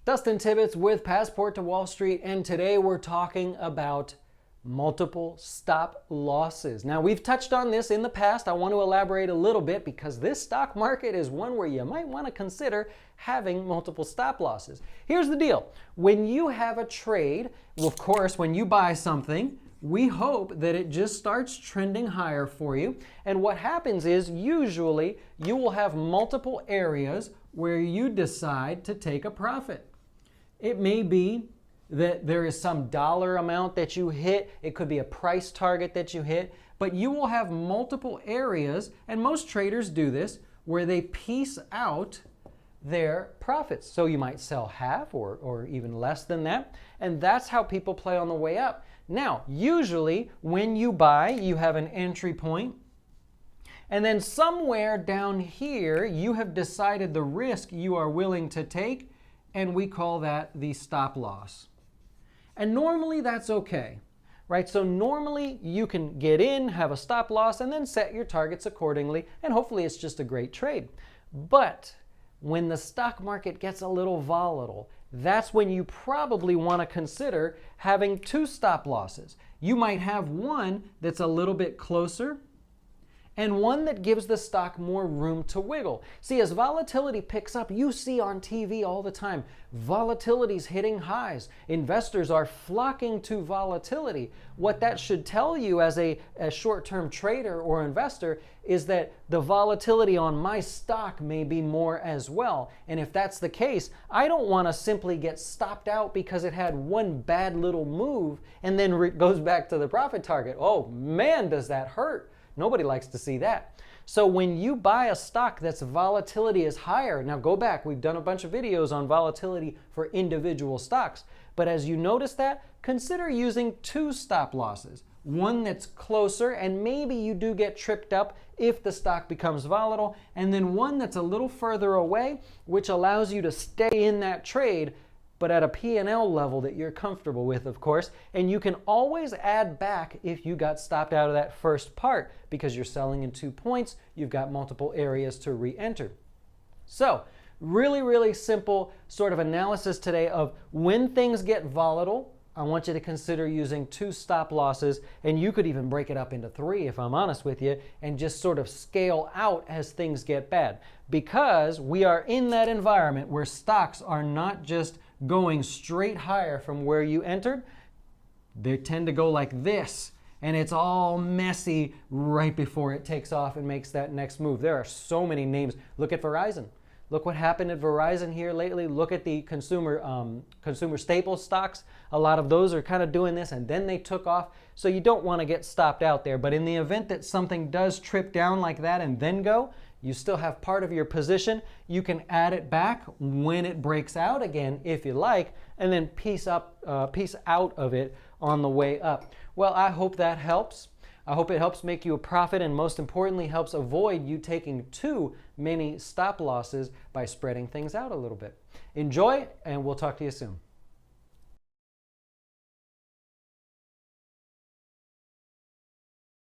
Dustin Tibbetts with Passport to Wall Street, and today we're talking about multiple stop losses. Now, we've touched on this in the past. I want to elaborate a little bit because this stock market is one where you might want to consider having multiple stop losses. Here's the deal. When you have a trade, well, of course, when you buy something, we hope that it just starts trending higher for you. And what happens is usually you will have multiple areas where you decide to take a profit. It may be that there is some dollar amount that you hit. It could be a price target that you hit, but you will have multiple areas, and most traders do this, where they piece out their profits. So you might sell half or even less than that, and that's how people play on the way up. Now, usually when you buy, you have an entry point, and then somewhere down here, you have decided the risk you are willing to take, and we call that the stop loss. And normally that's okay, right? So normally you can get in, have a stop loss, and then set your targets accordingly, and hopefully it's just a great trade. But when the stock market gets a little volatile, that's when you probably want to consider having two stop losses. You might have one that's a little bit closer and one that gives the stock more room to wiggle. See, as volatility picks up, you see on TV all the time, volatility's hitting highs. Investors are flocking to volatility. What that should tell you as a short-term trader or investor is that the volatility on my stock may be more as well. And if that's the case, I don't want to simply get stopped out because it had one bad little move and then goes back to the profit target. Oh man, does that hurt. Nobody likes to see that. So when you buy a stock that's volatility is higher, now go back, we've done a bunch of videos on volatility for individual stocks, but as you notice that, consider using two stop losses. One that's closer, and maybe you do get tripped up if the stock becomes volatile, and then one that's a little further away, which allows you to stay in that trade, but at a P&L level that you're comfortable with, of course, and you can always add back if you got stopped out of that first part because you're selling in 2 points, you've got multiple areas to re-enter. So, really simple sort of analysis today of when things get volatile, I want you to consider using two stop losses, and you could even break it up into 3 if I'm honest with you, and just sort of scale out as things get bad. Because we are in that environment where stocks are not just going straight higher from where you entered. They tend to go like this, and it's all messy right before it takes off and makes that next move. There are so many names. Look at Verizon. Look what happened at Verizon here lately. Look at the consumer staple stocks. A lot of those are kind of doing this, and then they took off. So you don't want to get stopped out there. But in the event that something does trip down like that and then go, you still have part of your position. You can add it back when it breaks out again, if you like, and then piece out of it on the way up. Well, I hope that helps. I hope it helps make you a profit, and most importantly, helps avoid you taking too many stop losses by spreading things out a little bit. Enjoy, and we'll talk to you soon.